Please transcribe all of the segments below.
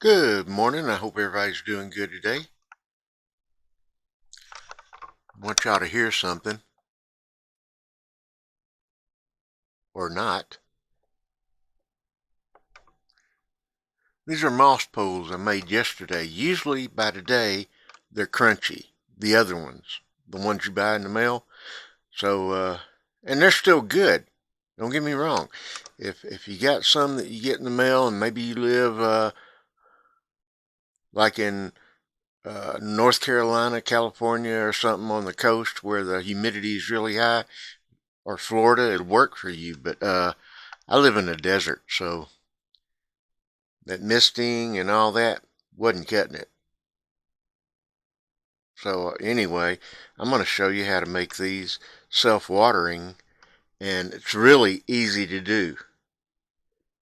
Good morning. I hope everybody's doing good today. I want y'all to hear something, or not. These are moss poles I made yesterday. Usually by today, they're crunchy. The other ones, the ones you buy in the mail. And they're still good. Don't get me wrong. If you got some that you get in the mail, and maybe you live like in North Carolina, California, or something on the coast where the humidity is really high, or Florida, it'd work for you. But I live in the desert, so that misting and all that wasn't cutting it. So anyway, I'm going to show you how to make these self-watering, and it's really easy to do.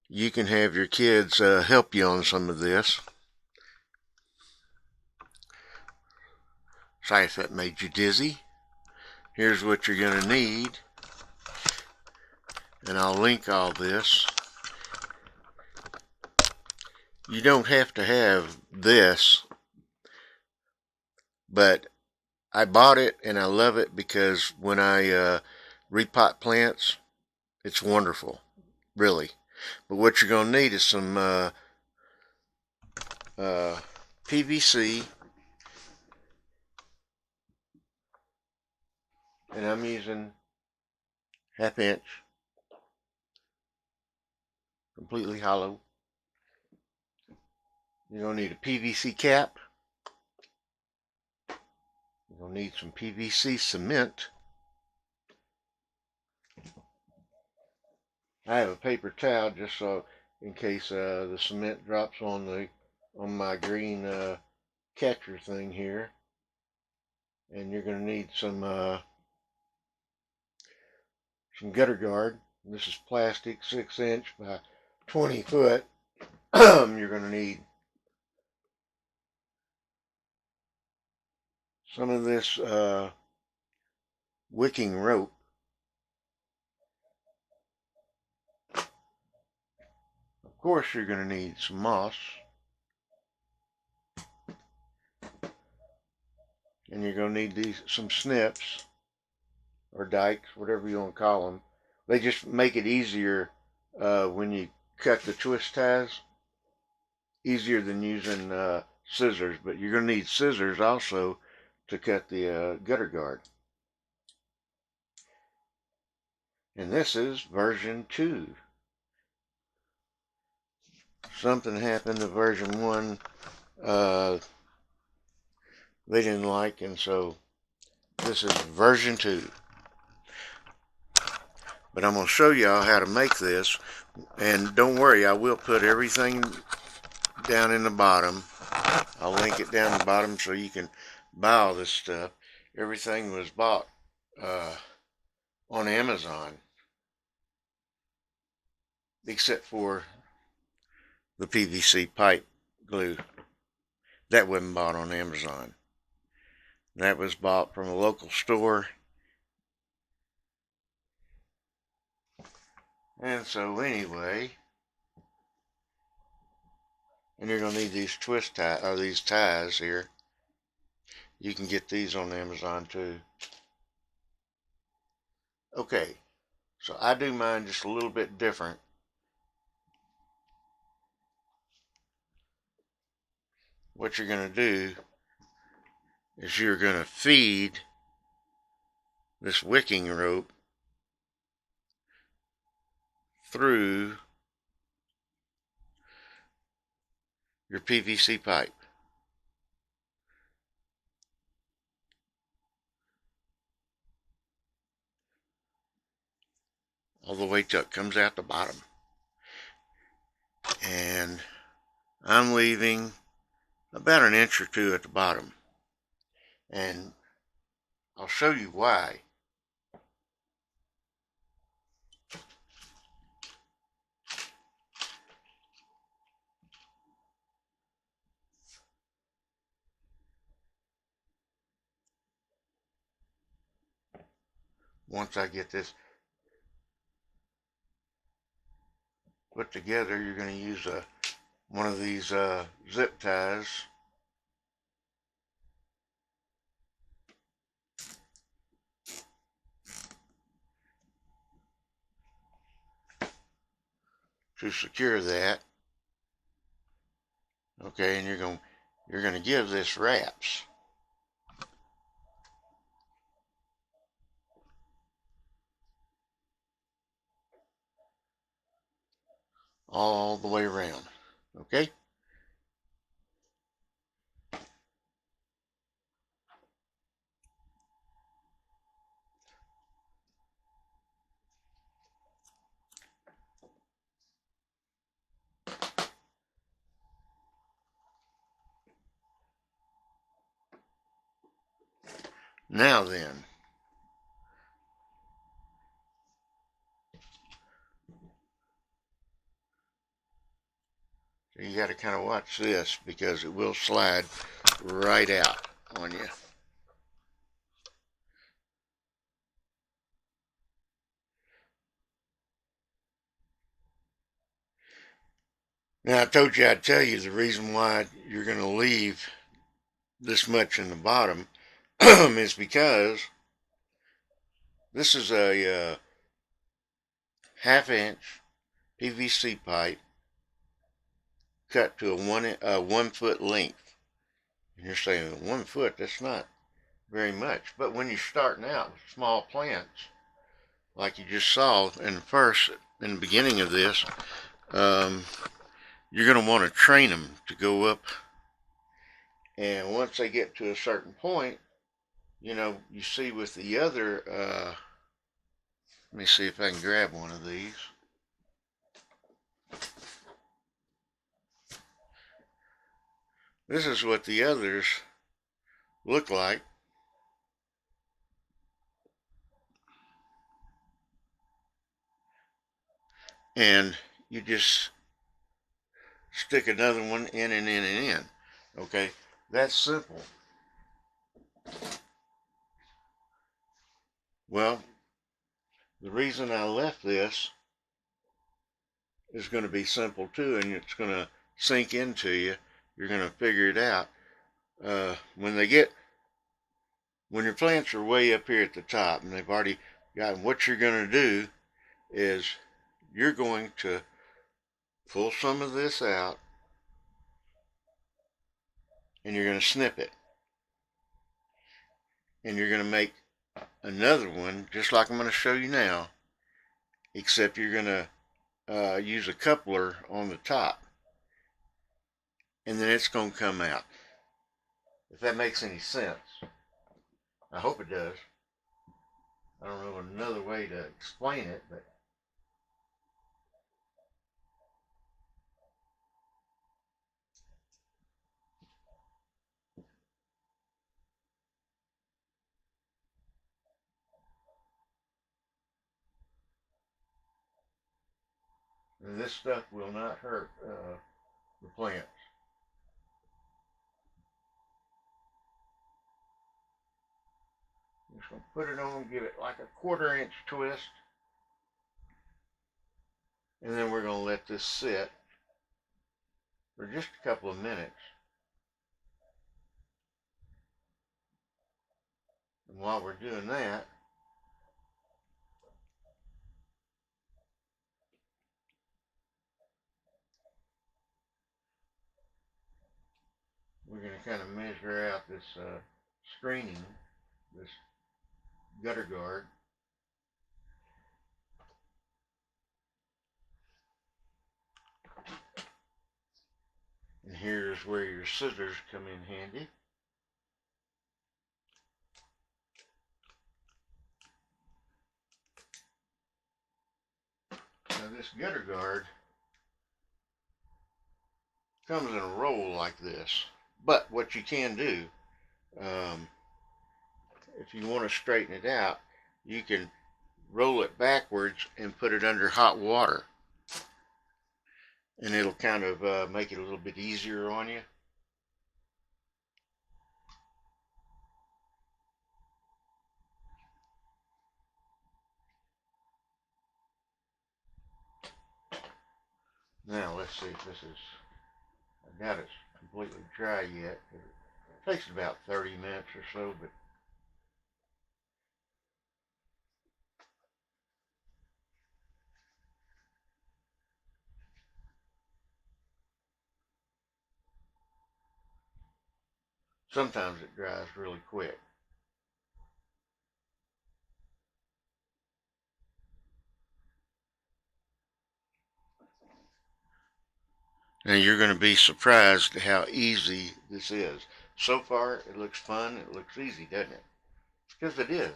You can have your kids help you on some of this. Sorry if that made you dizzy. Here's what you're going to need, and I'll link all this. You don't have to have this, but I bought it and I love it because when I repot plants, it's wonderful, really. But what you're going to need is some PVC, and I'm using ½ inch, completely hollow. You're going to need a PVC cap. You're going to need some PVC cement. I have a paper towel just so in case the cement drops on my green catcher thing here. And you're going to need some gutter guard. This is plastic, 6-inch by 20 foot. You're going to need some of this wicking rope. Of course, you're going to need some moss, and you're going to need some snips or dikes, whatever you want to call them. They just make it easier when you cut the twist ties, easier than using scissors. But you're going to need scissors also to cut the gutter guard. And this is version 2. Something happened to version 1 they didn't like, and so this is version 2. But I'm going to show y'all how to make this, and don't worry, I will put everything down in the bottom. I'll link it down the bottom so you can buy all this stuff. Everything was bought on Amazon, except for the PVC pipe glue. That wasn't bought on Amazon. That was bought from a local store. And so anyway, and you're going to need these twist ties, or these ties here. You can get these on Amazon too. Okay, so I do mine just a little bit different. What you're going to do is you're going to feed this wicking rope through your PVC pipe. All the way till it comes out the bottom. And I'm leaving about an inch or two at the bottom. And I'll show you why. Once I get this put together, you're going to use a one of these zip ties. To secure that. Okay, and you're gonna give this wraps. All the way around. Okay? Now then, you got to kind of watch this because it will slide right out on you. Now, I told you I'd tell you the reason why you're going to leave this much in the bottom is because this is a 1/2 inch PVC pipe cut to a 1 foot length. And you're saying 1 foot, that's not very much. But when you're starting out with small plants, like you just saw in the beginning of this, you're going to want to train them to go up. And once they get to a certain point, you see with the other, let me see if I can grab one of these. This is what the others look like. And you just stick another one in and in and in. Okay, that's simple. Well, the reason I left this is going to be simple too, and it's going to sink into you. You're going to figure it out. When your plants are way up here at the top and they've already gotten, what you're going to do is you're going to pull some of this out and you're going to snip it. And you're going to make another one just like I'm going to show you now, except you're going to use a coupler on the top. And then it's going to come out. If that makes any sense. I hope it does. I don't know another way to explain it, but this stuff will not hurt the plants. I'm just going to put it on, give it like a 1/4 inch twist, and then we're going to let this sit for just a couple of minutes. And while we're doing that, we're going to kind of measure out this screening, this gutter guard. And here's where your scissors come in handy. Now this gutter guard comes in a roll like this. But what you can do, if you want to straighten it out, you can roll it backwards and put it under hot water. And it'll kind of make it a little bit easier on you. Now let's see if this is I doubt it's completely dry yet. It takes about 30 minutes or so, but sometimes it dries really quick. And you're going to be surprised how easy this is. So far, it looks fun. It looks easy, doesn't it? Because it is.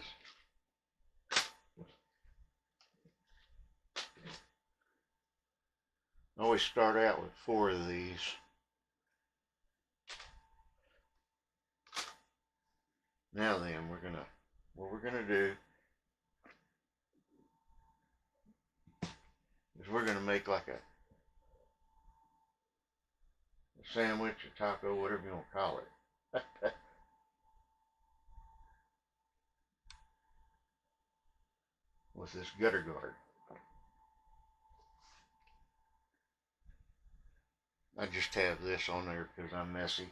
I always start out with 4 of these. Now then, what we're gonna do is we're gonna make like a sandwich, a taco, whatever you want to call it. With this gutter guard. I just have this on there because I'm messy.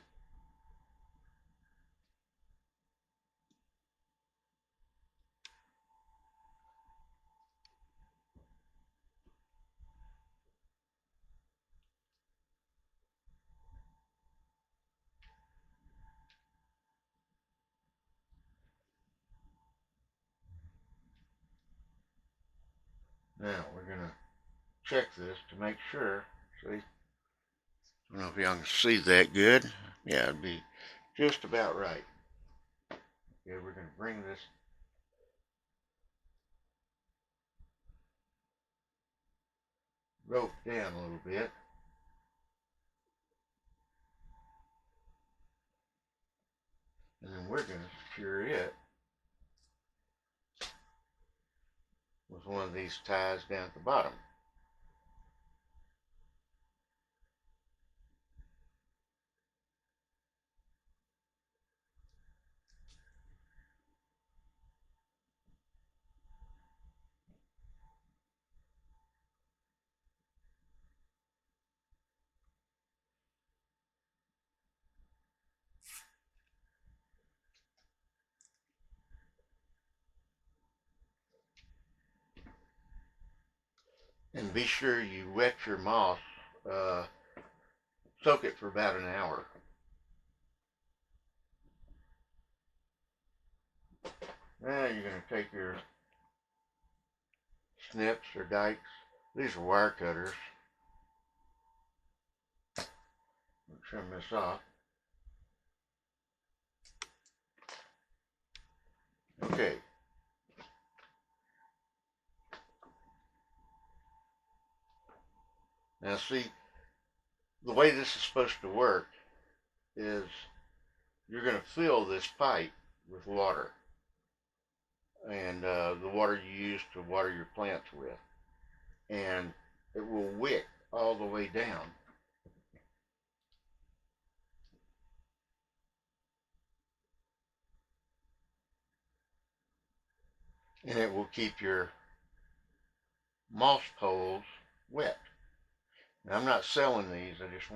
Now we're gonna check this to make sure. See, I don't know if y'all can see that good. Yeah, it'd be just about right. Okay, we're gonna bring this rope down a little bit. And then we're gonna secure it with one of these ties down at the bottom. And be sure you wet your moss. Uh, Soak it for about an hour. Now you're going to take your snips or dikes. These are wire cutters. Trim this off. Okay. Now see, the way this is supposed to work is you're going to fill this pipe with water. And the water you use to water your plants with. And it will wick all the way down. And it will keep your moss poles wet. Now, I'm not selling these. I just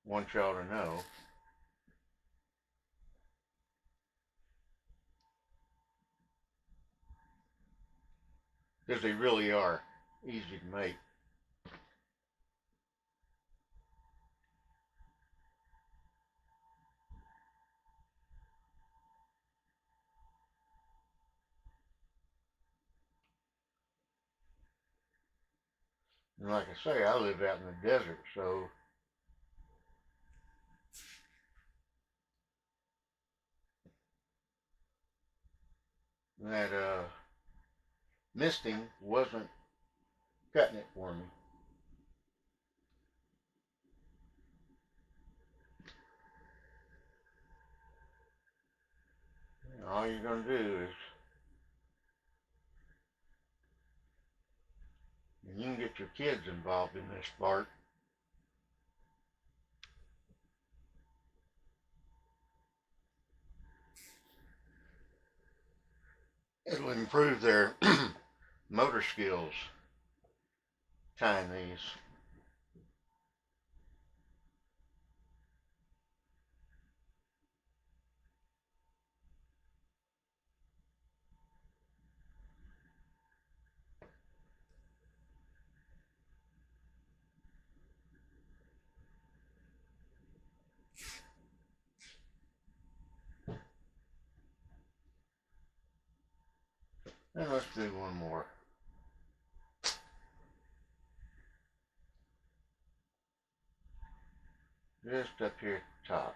want y'all to know. Because they really are easy to make. And like I say, I live out in the desert, so that misting wasn't cutting it for me. All you're going to do is, and you can get your kids involved in this part. It'll improve their motor skills. tying these. And let's do one more. Just up here at the top.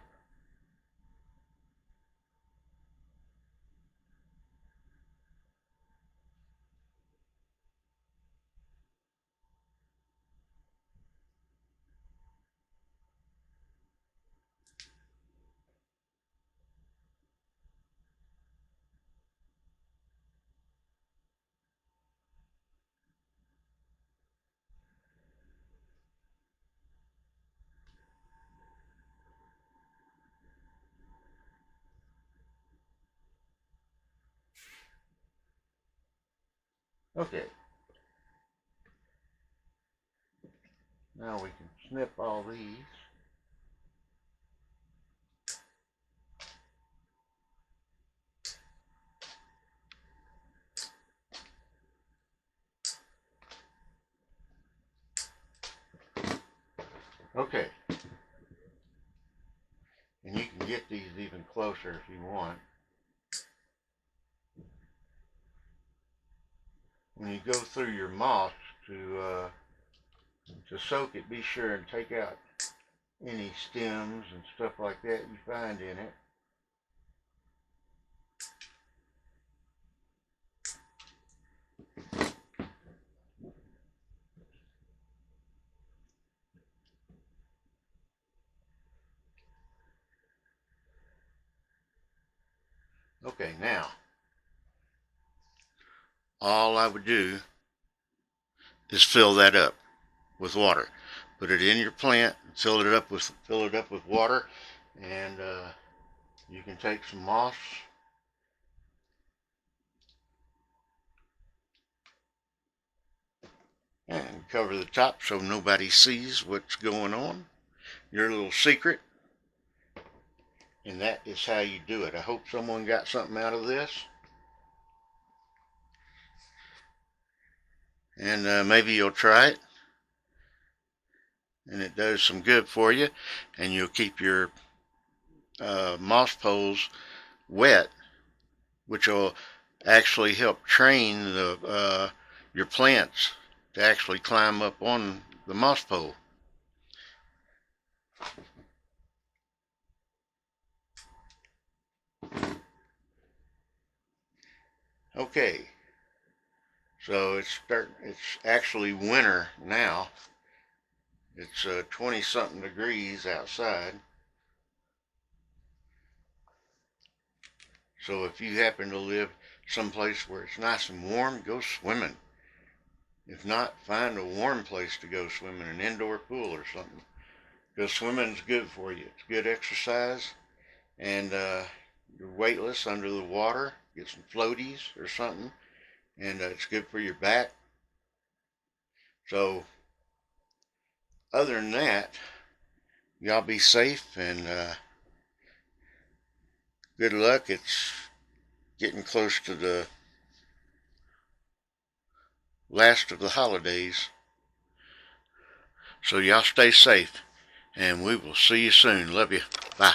Okay. Now we can snip all these. Okay. And you can get these even closer if you want. When you go through your moss to soak it, be sure and take out any stems and stuff like that you find in it. Okay, now all I would do is fill that up with water. Put it in your plant, fill it up with water, and you can take some moss and cover the top so nobody sees what's going on. Your little secret. And that is how you do it. I hope someone got something out of this. And maybe you'll try it. And it does some good for you. And you'll keep your moss poles wet, which will actually help train your plants to actually climb up on the moss pole. Okay, so it's actually winter now. It's 20 something degrees outside. So if you happen to live someplace where it's nice and warm, go swimming. If not, find a warm place to go swimming, an indoor pool or something. Because swimming's good for you. It's good exercise, and you're weightless under the water. Get some floaties or something, and it's good for your back. So other than that, y'all be safe and good luck. It's getting close to the last of the holidays. So y'all stay safe, and we will see you soon. Love you. Bye.